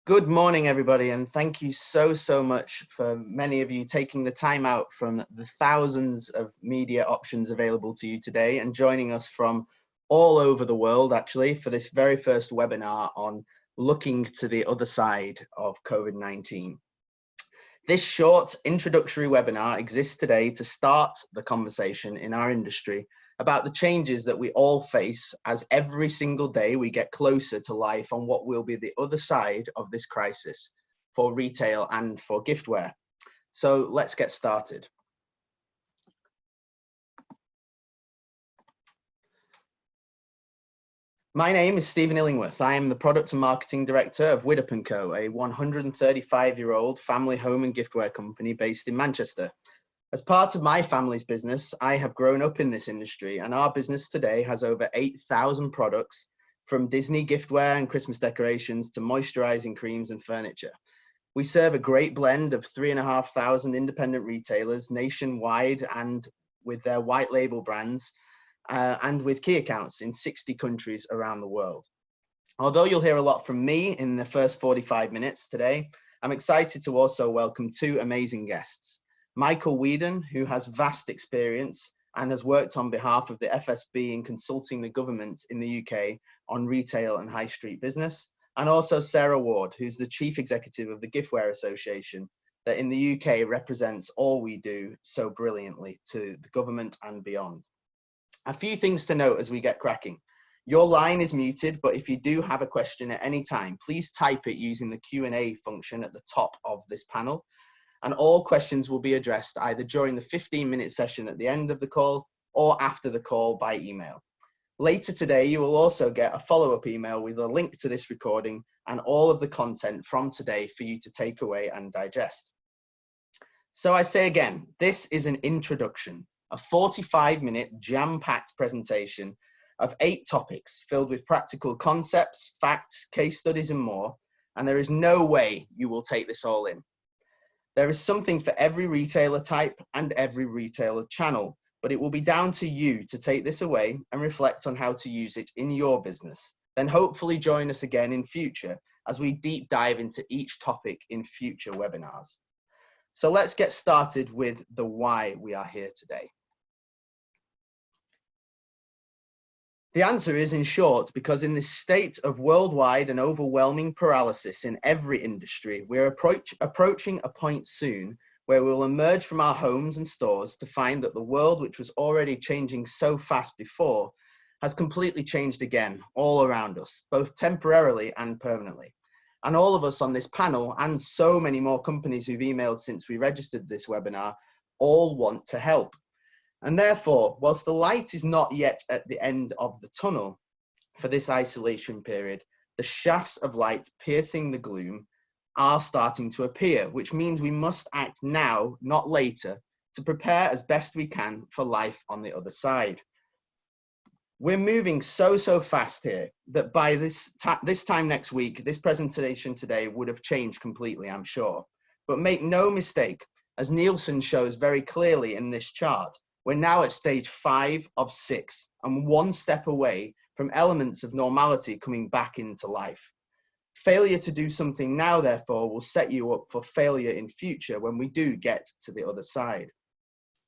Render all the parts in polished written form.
Good morning, everybody, and thank you so much for many of you taking the time out from the thousands of media options available to you today and joining us from all over the world, actually, for this very first webinar on looking to the other side of COVID-19. This short introductory webinar exists today to start the conversation in our industry about the changes that we all face as every single day we get closer to life on what will be the other side of this crisis for retail and for giftware. So let's get started. My name is Stephen Illingworth. I am the Product and Marketing Director of WIDDOP and Co, a 135-year-old family home and giftware company based in Manchester. As part of my family's business, I have grown up in this industry, and our business today has over 8,000 products, from Disney giftware and Christmas decorations to moisturizing creams and furniture. We serve a great blend of 3,500 independent retailers nationwide and with their white label brands and with key accounts in 60 countries around the world. Although you'll hear a lot from me in the first 45 minutes today, I'm excited to also welcome two amazing guests. Michael Whedon, who has vast experience and has worked on behalf of the FSB in consulting the government in the UK on retail and high street business, and also Sarah Ward, who's the Chief Executive of the Giftware Association that in the UK represents all we do so brilliantly to the government and beyond. A few things to note as we get cracking. Your line is muted, but if you do have a question at any time, please type it using the Q&A function at the top of this panel. And all questions will be addressed either during the 15-minute session at the end of the call or after the call by email. Later today, you will also get a follow-up email with a link to this recording and all of the content from today for you to take away and digest. So I say again, this is an introduction, a 45-minute jam-packed presentation of 8 topics filled with practical concepts, facts, case studies, and more. And there is no way you will take this all in. There is something for every retailer type and every retailer channel, but it will be down to you to take this away and reflect on how to use it in your business. Then hopefully join us again in future as we deep dive into each topic in future webinars. So let's get started with the why we are here today. The answer is, in short, because in this state of worldwide and overwhelming paralysis in every industry, we're approaching a point soon where we'll emerge from our homes and stores to find that the world, which was already changing so fast before, has completely changed again all around us, both temporarily and permanently. And all of us on this panel, and so many more companies who've emailed since we registered this webinar, all want to help. And therefore, whilst the light is not yet at the end of the tunnel for this isolation period, the shafts of light piercing the gloom are starting to appear, which means we must act now, not later, to prepare as best we can for life on the other side. We're moving so fast here that by this time next week, this presentation today would have changed completely, I'm sure. But make no mistake, as Nielsen shows very clearly in this chart, we're now at stage 5 of 6 and one step away from elements of normality coming back into life. Failure to do something now, therefore, will set you up for failure in future when we do get to the other side.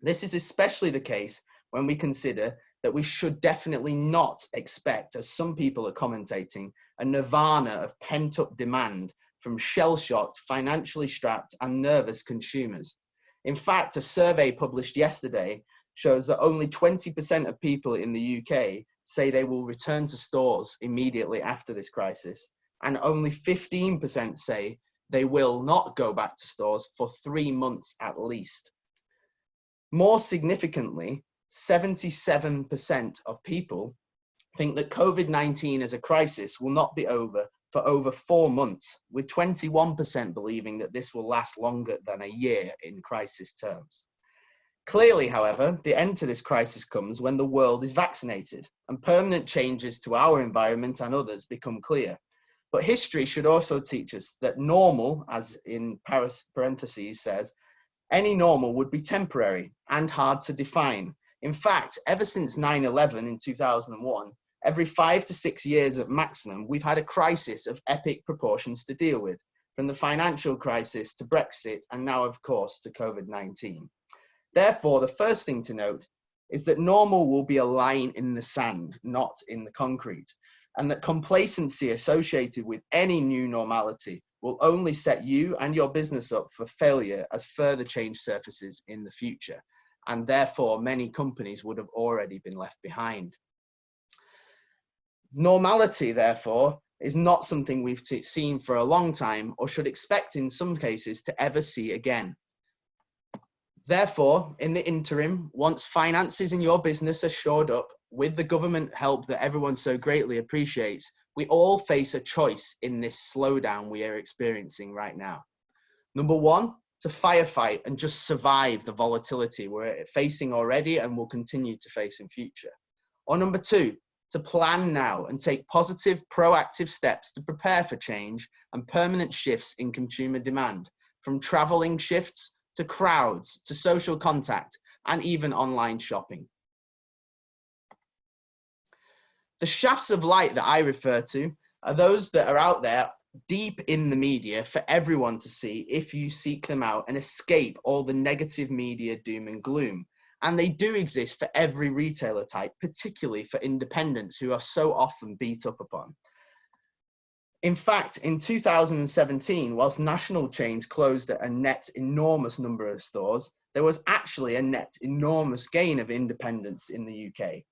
This is especially the case when we consider that we should definitely not expect, as some people are commentating, a nirvana of pent-up demand from shell-shocked, financially strapped and nervous consumers. In fact, a survey published yesterday shows that only 20% of people in the UK say they will return to stores immediately after this crisis, and only 15% say they will not go back to stores for 3 months at least. More significantly, 77% of people think that COVID-19 as a crisis will not be over for over 4 months, with 21% believing that this will last longer than a year in crisis terms. Clearly, however, the end to this crisis comes when the world is vaccinated and permanent changes to our environment and others become clear. But history should also teach us that normal, as in parentheses says, any normal would be temporary and hard to define. In fact, ever since 9/11 in 2001, Every 5 to 6 years at maximum, we've had a crisis of epic proportions to deal with, from the financial crisis to Brexit, and now, of course, to COVID-19. Therefore, the first thing to note is that normal will be a line in the sand, not in the concrete, and that complacency associated with any new normality will only set you and your business up for failure as further change surfaces in the future. And therefore, many companies would have already been left behind. Normality, therefore, is not something we've seen for a long time or should expect in some cases to ever see again. Therefore, in the interim, once finances in your business are shored up with the government help that everyone so greatly appreciates, we all face a choice in this slowdown we are experiencing right now. Number one, to firefight and just survive the volatility we're facing already and will continue to face in future. Or number two, to plan now and take positive, proactive steps to prepare for change and permanent shifts in consumer demand, from traveling shifts to crowds, to social contact, and even online shopping. The shafts of light that I refer to are those that are out there deep in the media for everyone to see if you seek them out and escape all the negative media doom and gloom. And they do exist for every retailer type, particularly for independents who are so often beat up upon. In fact, in 2017, whilst national chains closed at a net enormous number of stores, there was actually a net enormous gain of independents in the UK.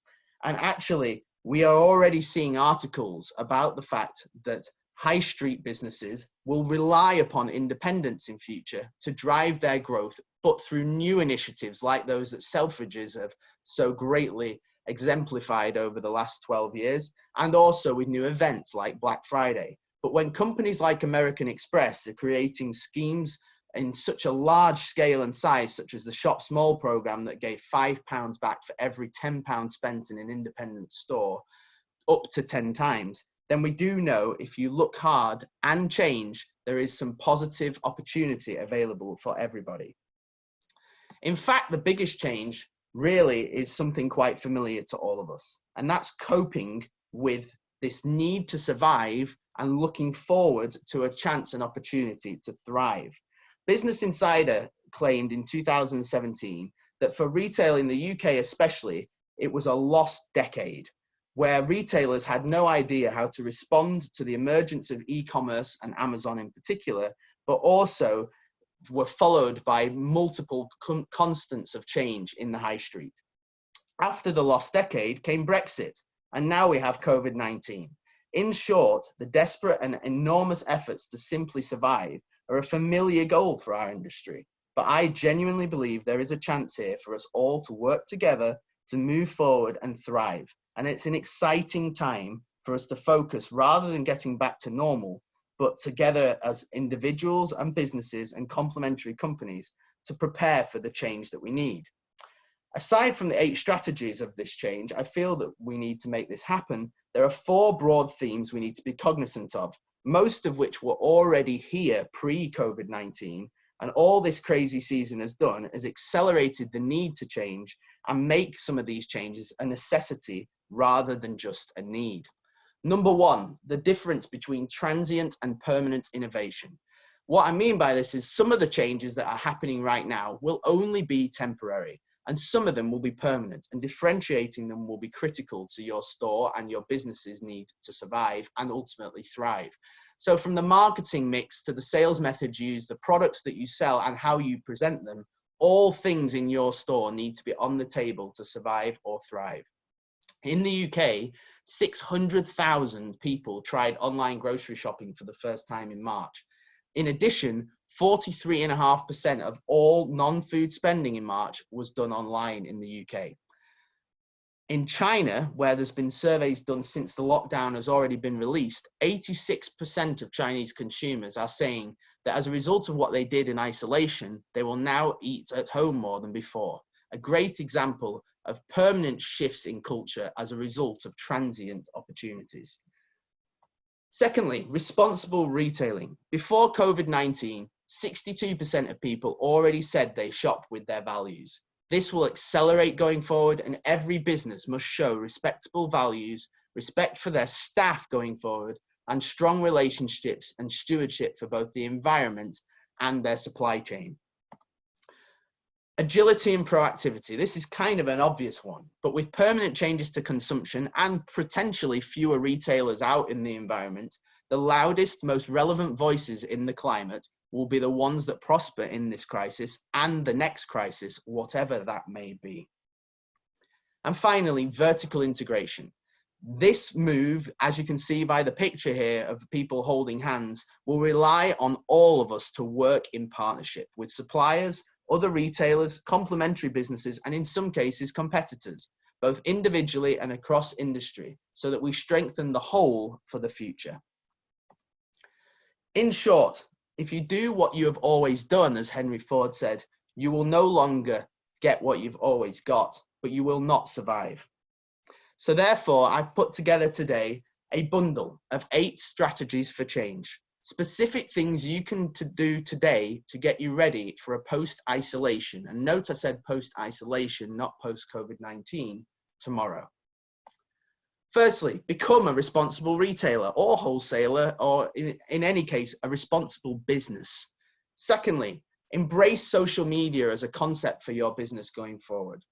And actually, we are already seeing articles about the fact that high street businesses will rely upon independents in future to drive their growth, but through new initiatives like those that Selfridges have so greatly exemplified over the last 12 years, and also with new events like Black Friday. But when companies like American Express are creating schemes in such a large scale and size, such as the Shop Small program that gave £5 back for every £10 spent in an independent store, up to 10 times, then we do know if you look hard and change, there is some positive opportunity available for everybody. In fact, the biggest change really is something quite familiar to all of us, and that's coping with this need to survive and looking forward to a chance and opportunity to thrive. Business Insider claimed in 2017 that for retail in the UK especially, it was a lost decade, where retailers had no idea how to respond to the emergence of e-commerce and Amazon in particular, but also were followed by multiple constants of change in the high street. After the lost decade came Brexit, and now we have COVID-19. In short, the desperate and enormous efforts to simply survive are a familiar goal for our industry, but I genuinely believe there is a chance here for us all to work together to move forward and thrive. And it's an exciting time for us to focus rather than getting back to normal, but together as individuals and businesses and complementary companies to prepare for the change that we need. Aside from the 8 strategies of this change, I feel that we need to make this happen. There are 4 broad themes we need to be cognizant of, most of which were already here pre-COVID-19, and all this crazy season has done is accelerated the need to change and make some of these changes a necessity rather than just a need. Number 1, the difference between transient and permanent innovation. What I mean by this is some of the changes that are happening right now will only be temporary, and some of them will be permanent, and differentiating them will be critical to your store and your business's need to survive and ultimately thrive. So from the marketing mix to the sales methods used, the products that you sell and how you present them, all things in your store need to be on the table to survive or thrive. In the UK, 600,000 people tried online grocery shopping for the first time in March. In addition, 43.5% of all non-food spending in March was done online in the UK. In China, where there's been surveys done since the lockdown has already been released, 86% of Chinese consumers are saying that as a result of what they did in isolation, they will now eat at home more than before. A great example of permanent shifts in culture as a result of transient opportunities. Secondly, responsible retailing. Before COVID-19, 62% of people already said they shop with their values. This will accelerate going forward, and every business must show respectable values respect for their staff going forward, and strong relationships and stewardship for both the environment and their supply chain. Agility and proactivity. This is kind of an obvious one, but with permanent changes to consumption and potentially fewer retailers out in the environment, the loudest, most relevant voices in the climate will be the ones that prosper in this crisis and the next crisis, whatever that may be. And finally, vertical integration. This move, as you can see by the picture here of people holding hands, will rely on all of us to work in partnership with suppliers, other retailers, complementary businesses, and in some cases, competitors, both individually and across industry, so that we strengthen the whole for the future. In short, if you do what you have always done, as Henry Ford said, you will no longer get what you've always got, but you will not survive. So therefore, I've put together today a bundle of 8 strategies for change, specific things you can do today to get you ready for a post-isolation. And note I said post-isolation, not post-COVID-19, tomorrow. Firstly, become a responsible retailer or wholesaler, or in any case, a responsible business. Secondly, embrace social media as a concept for your business going forward.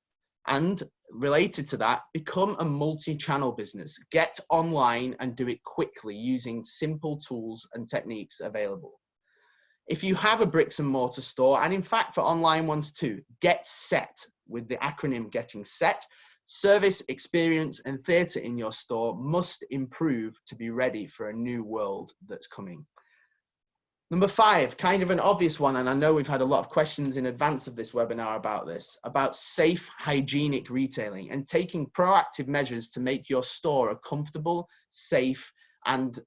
And related to that, become a multi-channel business. Get online and do it quickly using simple tools and techniques available. If you have a bricks and mortar store, and in fact for online ones too, get set with the acronym getting set. Service, experience, and theatre in your store must improve to be ready for a new world that's coming. Number 5, kind of an obvious one, and I know we've had a lot of questions in advance of this webinar about this, about safe, hygienic retailing and taking proactive measures to make your store a comfortable, safe, and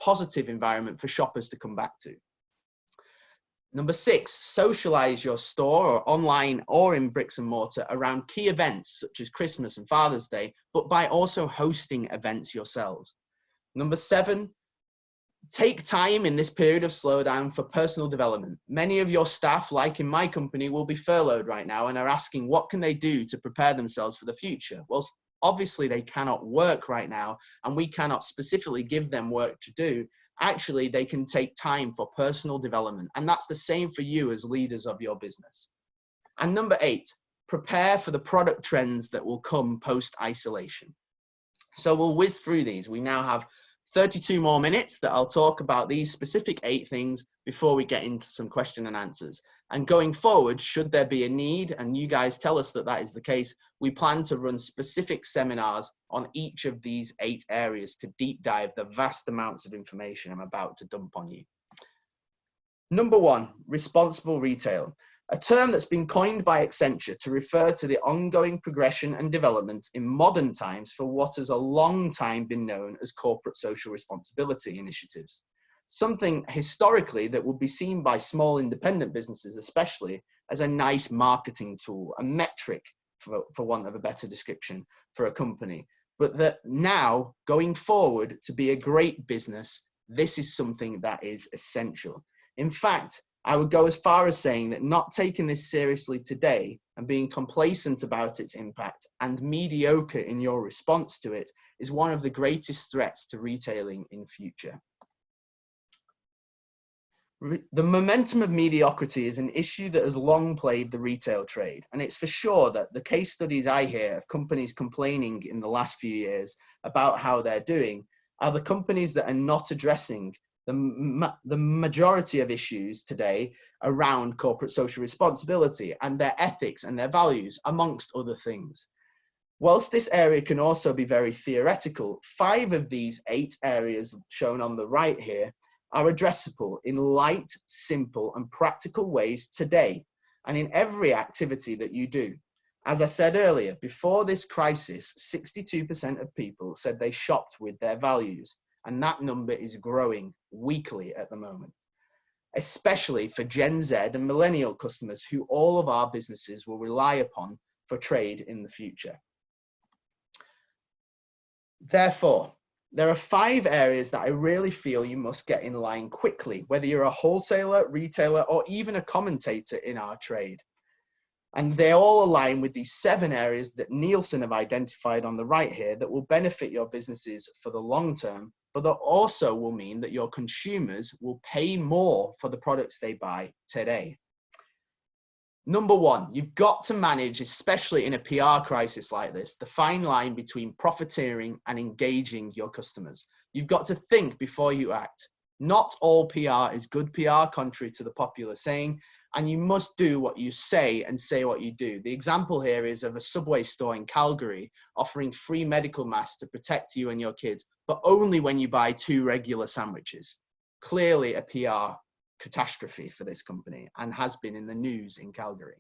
positive environment for shoppers to come back to. Number 6, socialize your store or online or in bricks and mortar around key events such as Christmas and Father's Day, but by also hosting events yourselves. Number 7, take time in this period of slowdown for personal development. Many of your staff, like in my company, will be furloughed right now and are asking what can they do to prepare themselves for the future? Well, obviously they cannot work right now and we cannot specifically give them work to do. Actually, they can take time for personal development, and that's the same for you as leaders of your business. And number 8, prepare for the product trends that will come post-isolation. So we'll whiz through these. We now have 32 more minutes that I'll talk about these specific 8 things before we get into some question and answers. And going forward, should there be a need, and you guys tell us that that is the case, we plan to run specific seminars on each of these 8 areas to deep dive the vast amounts of information I'm about to dump on you. Number 1, responsible retail, a term that's been coined by Accenture to refer to the ongoing progression and development in modern times for what has a long time been known as corporate social responsibility initiatives. Something historically that would be seen by small independent businesses especially as a nice marketing tool, a metric for want of a better description for a company. But that now, going forward, to be a great business, this is something that is essential. In fact, I would go as far as saying that not taking this seriously today and being complacent about its impact and mediocre in your response to it is one of the greatest threats to retailing in future. The momentum of mediocrity is an issue that has long plagued the retail trade, and it's for sure that the case studies I hear of companies complaining in the last few years about how they're doing are the companies that are not addressing the majority of issues today around corporate social responsibility and their ethics and their values, amongst other things. Whilst this area can also be very theoretical, 5 of these 8 areas shown on the right here are addressable in light, simple, and practical ways today, and in every activity that you do. As I said earlier, before this crisis, 62% of people said they shopped with their values, and that number is growing weekly at the moment, especially for Gen Z and millennial customers who all of our businesses will rely upon for trade in the future. Therefore, there are 5 areas that I really feel you must get in line quickly, whether you're a wholesaler, retailer, or even a commentator in our trade. And they all align with these 7 areas that Nielsen have identified on the right here that will benefit your businesses for the long term, but that also will mean that your consumers will pay more for the products they buy today. Number 1, you've got to manage, especially in a PR crisis like this, the fine line between profiteering and engaging your customers. You've got to think before you act. Not all PR is good PR, contrary to the popular saying, and you must do what you say and say what you do. The example here is of a Subway store in Calgary offering free medical masks to protect you and your kids, but only when you buy 2 regular sandwiches. Clearly a PR catastrophe for this company and has been in the news in Calgary.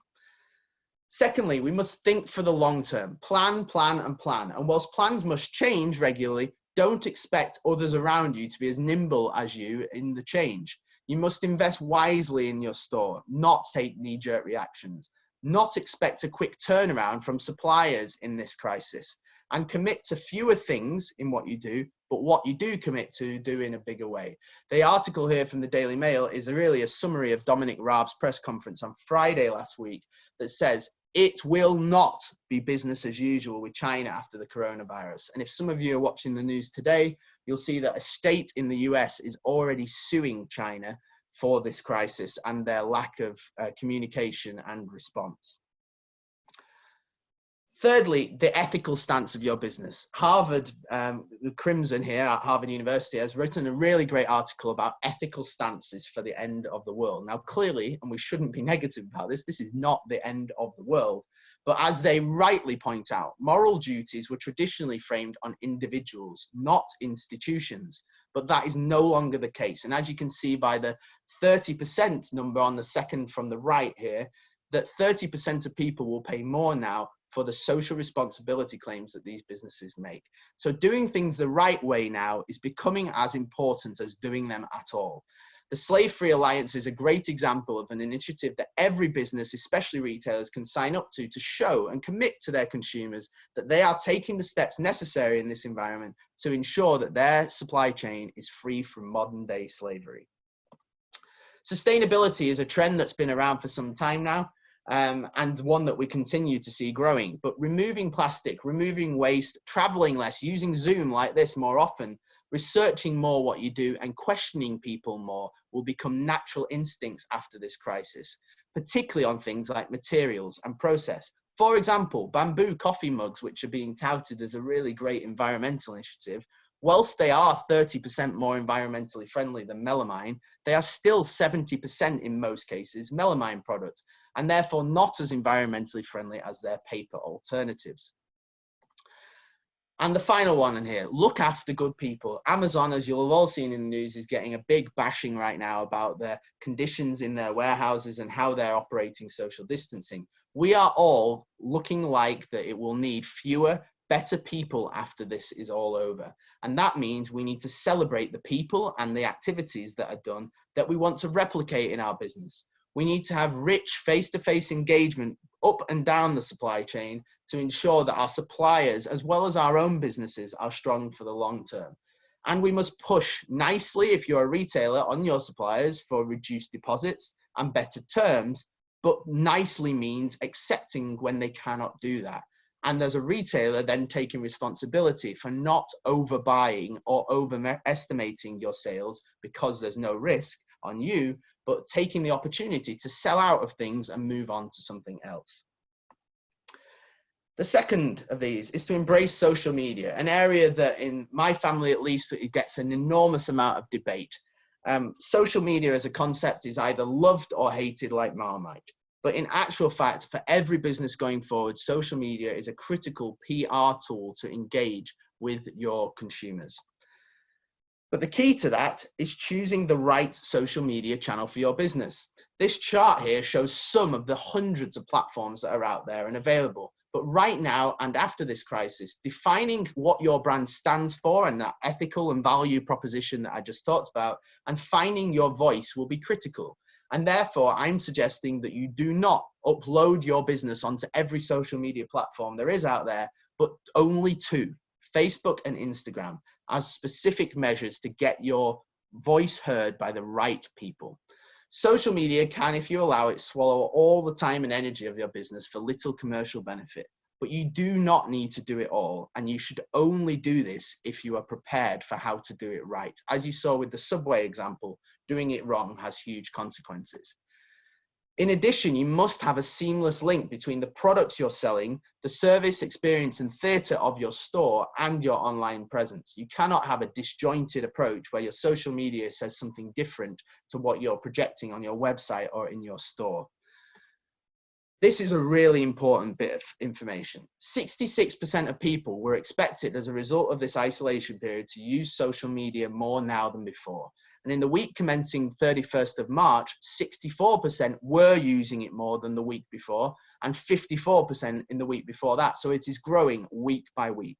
Secondly, we must think for the long term. Plan, plan, and plan. And whilst plans must change regularly, don't expect others around you to be as nimble as you in the change. You must invest wisely in your store, not take knee-jerk reactions, not expect a quick turnaround from suppliers in this crisis, and commit to fewer things in what you do, but what you do commit to do in a bigger way. The article here from the Daily Mail is really a summary of Dominic Raab's press conference on Friday last week that says it will not be business as usual with China after the coronavirus. And if some of you are watching the news today, you'll see that a state in the US is already suing China for this crisis and their lack of communication and response. Thirdly, the ethical stance of your business. Harvard, the Crimson here at Harvard University has written a really great article about ethical stances for the end of the world. Now, clearly, and we shouldn't be negative about this, this is not the end of the world. But as they rightly point out, moral duties were traditionally framed on individuals, not institutions. But that is no longer the case. And as you can see by the 30% number on the second from the right here, that 30% of people will pay more now for the social responsibility claims that these businesses make. So doing things the right way now is becoming as important as doing them at all. The Slave Free Alliance is a great example of an initiative that every business, especially retailers, can sign up to show and commit to their consumers that they are taking the steps necessary in this environment to ensure that their supply chain is free from modern day slavery. Sustainability is a trend that's been around for some time now. And one that we continue to see growing. But removing plastic, removing waste, traveling less, using Zoom like this more often, researching more what you do and questioning people more will become natural instincts after this crisis, particularly on things like materials and process. For example, bamboo coffee mugs, which are being touted as a really great environmental initiative, whilst they are 30% more environmentally friendly than melamine, they are still 70% in most cases melamine products, and therefore not as environmentally friendly as their paper alternatives. And the final one in here, look after good people. Amazon, as you'll have all seen in the news, is getting a big bashing right now about their conditions in their warehouses and how they're operating social distancing. We are all looking like that it will need fewer, better people after this is all over. And that means we need to celebrate the people and the activities that are done that we want to replicate in our business. We need to have rich face-to-face engagement up and down the supply chain to ensure that our suppliers, as well as our own businesses, are strong for the long term. And we must push nicely, if you're a retailer, on your suppliers for reduced deposits and better terms, but nicely means accepting when they cannot do that. And as a retailer, then taking responsibility for not overbuying or overestimating your sales because there's no risk on you, but taking the opportunity to sell out of things and move on to something else. The second of these is to embrace social media, an area that in my family, at least, it gets an enormous amount of debate. Social media as a concept is either loved or hated like Marmite. But in actual fact, for every business going forward, social media is a critical PR tool to engage with your consumers. But the key to that is choosing the right social media channel for your business. This chart here shows some of the hundreds of platforms that are out there and available. But right now and after this crisis, defining what your brand stands for and that ethical and value proposition that I just talked about, and finding your voice will be critical. And therefore, I'm suggesting that you do not upload your business onto every social media platform there is out there, but only 2, Facebook and Instagram, as specific measures to get your voice heard by the right people. Social media can, if you allow it, swallow all the time and energy of your business for little commercial benefit. But you do not need to do it all, and you should only do this if you are prepared for how to do it right. As you saw with the subway example, doing it wrong has huge consequences. In addition, you must have a seamless link between the products you're selling, the service, experience, and theatre of your store, and your online presence. You cannot have a disjointed approach where your social media says something different to what you're projecting on your website or in your store. This is a really important bit of information. 66% of people were expected as a result of this isolation period to use social media more now than before. And in the week commencing 31st of March, 64% were using it more than the week before, and 54% in the week before that. So it is growing week by week.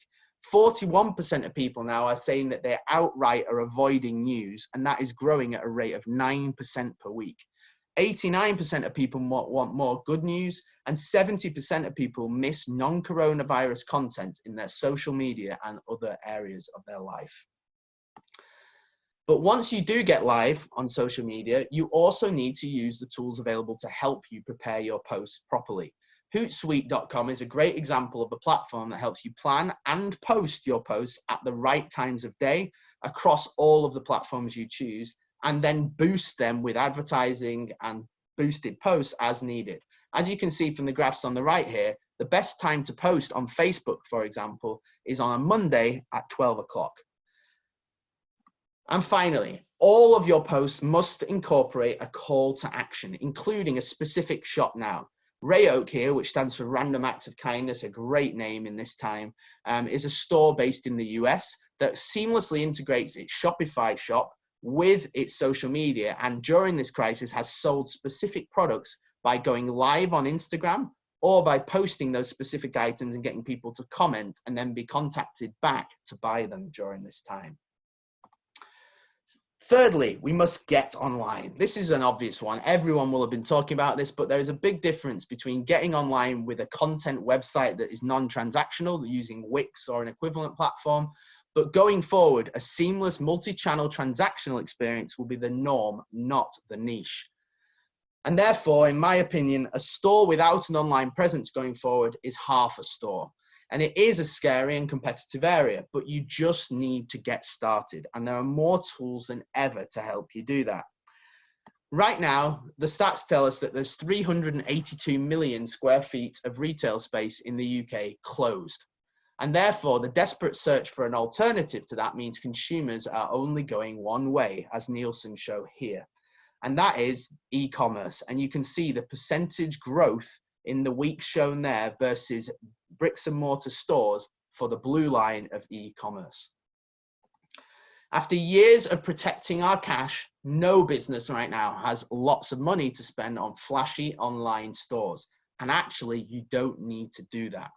41% of people now are saying that they outright are avoiding news, and that is growing at a rate of 9% per week. 89% of people want more good news, and 70% of people miss non-coronavirus content in their social media and other areas of their life. But once you do get live on social media, you also need to use the tools available to help you prepare your posts properly. HOUSEKEEPING is a great example of a platform that helps you plan and post your posts at the right times of day across all of the platforms you choose, and then boost them with advertising and boosted posts as needed. As you can see from the graphs on the right here, the best time to post on Facebook, for example, is on a Monday at 12 o'clock. And finally, all of your posts must incorporate a call to action, including a specific shop now. Ray Oak here, which stands for Random Acts of Kindness, a great name in this time, is a store based in the US that seamlessly integrates its Shopify shop with its social media, and during this crisis has sold specific products by going live on Instagram or by posting those specific items and getting people to comment and then be contacted back to buy them during this time. Thirdly, we must get online. This is an obvious one. Everyone will have been talking about this, but there is a big difference between getting online with a content website that is non-transactional, using Wix or an equivalent platform. But going forward, a seamless multi-channel transactional experience will be the norm, not the niche. And therefore, in my opinion, a store without an online presence going forward is half a store. And it is a scary and competitive area, but you just need to get started. And there are more tools than ever to help you do that. Right now, the stats tell us that there's 382 million square feet of retail space in the UK closed. And therefore, the desperate search for an alternative to that means consumers are only going one way, as Nielsen show here. And that is e-commerce. And you can see the percentage growth in the week shown there versus bricks and mortar stores for the blue line of e-commerce. After years of protecting our cash, no business right now has lots of money to spend on flashy online stores. And actually, you don't need to do that.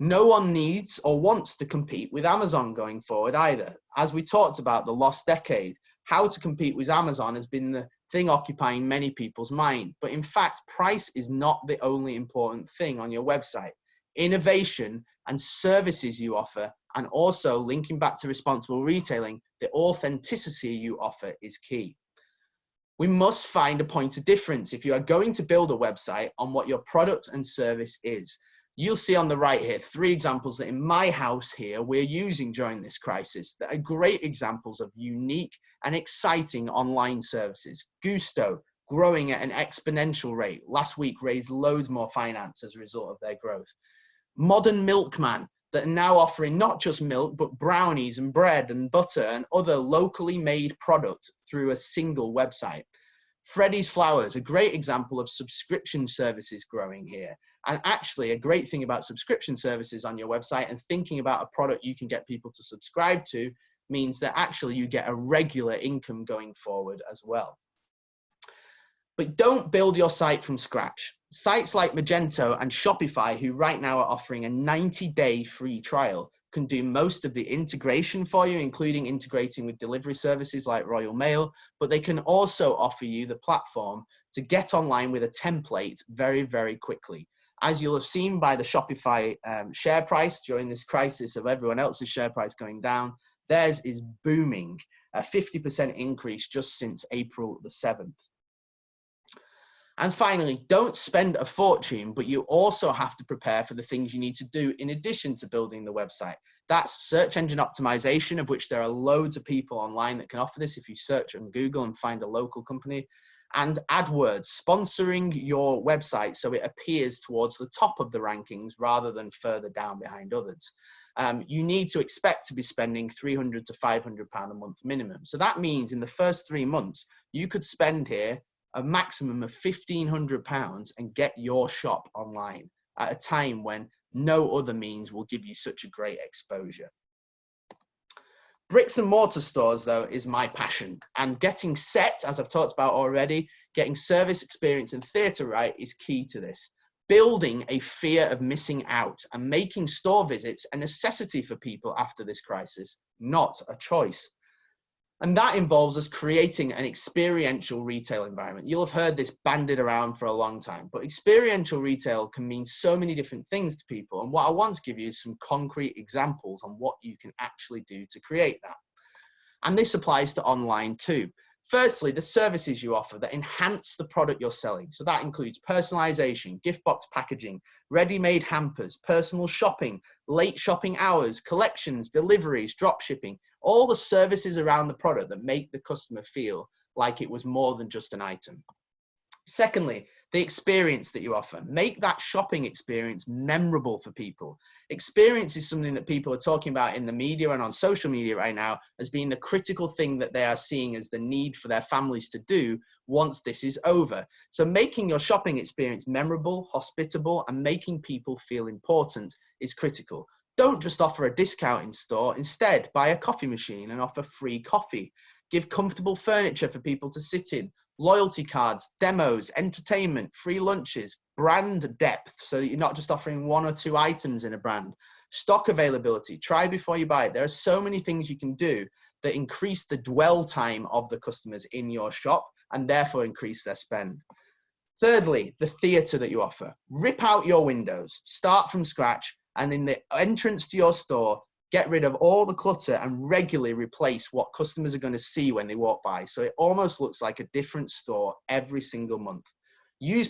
No one needs or wants to compete with Amazon going forward either. As we talked about the lost decade, how to compete with Amazon has been the thing occupying many people's mind. But in fact, price is not the only important thing on your website. Innovation and services you offer, and also linking back to responsible retailing, the authenticity you offer is key. We must find a point of difference if you are going to build a website on what your product and service is. You'll see on the right here 3 examples that in my house here we're using during this crisis that are great examples of unique and exciting online services. Gusto, growing at an exponential rate. Last week raised loads more finance as a result of their growth. Modern Milkman, that are now offering not just milk, but brownies and bread and butter and other locally made products through a single website. Freddy's Flowers, a great example of subscription services growing here. And actually a great thing about subscription services on your website and thinking about a product you can get people to subscribe to means that actually you get a regular income going forward as well. But don't build your site from scratch. Sites like Magento and Shopify, who right now are offering a 90-day free trial, can do most of the integration for you, including integrating with delivery services like Royal Mail, but they can also offer you the platform to get online with a template very, very quickly. As you'll have seen by the Shopify share price during this crisis of everyone else's share price going down, theirs is booming, a 50% increase just since April the 7th. And finally, don't spend a fortune, but you also have to prepare for the things you need to do in addition to building the website. That's search engine optimization, of which there are loads of people online that can offer this if you search on Google and find a local company. And AdWords, sponsoring your website so it appears towards the top of the rankings rather than further down behind others. You need to expect to be spending £300 to £500 a month minimum. So that means in the first 3 months, you could spend here a maximum of £1,500 and get your shop online at a time when no other means will give you such a great exposure. Bricks and mortar stores, though, is my passion, and getting set, as I've talked about already, getting service experience and theatre right is key to this. Building a fear of missing out and making store visits a necessity for people after this crisis, not a choice. And that involves us creating an experiential retail environment. You'll have heard this bandied around for a long time, but experiential retail can mean so many different things to people. And what I want to give you is some concrete examples on what you can actually do to create that. And this applies to online too. Firstly, the services you offer that enhance the product you're selling. So that includes personalization, gift box packaging, ready-made hampers, personal shopping, late shopping hours, collections, deliveries, drop shipping, all the services around the product that make the customer feel like it was more than just an item. Secondly, the experience that you offer. Make that shopping experience memorable for people. Experience is something that people are talking about in the media and on social media right now as being the critical thing that they are seeing as the need for their families to do once this is over. So making your shopping experience memorable, hospitable, and making people feel important is critical. Don't just offer a discount in store. Instead, buy a coffee machine and offer free coffee. Give comfortable furniture for people to sit in. Loyalty cards, demos, entertainment, free lunches, brand depth, so that you're not just offering 1 or 2 items in a brand. Stock availability, try before you buy. There are so many things you can do that increase the dwell time of the customers in your shop and therefore increase their spend. Thirdly, the theatre that you offer. Rip out your windows, start from scratch, and in the entrance to your store, get rid of all the clutter and regularly replace what customers are going to see when they walk by. So it almost looks like a different store every single month. Use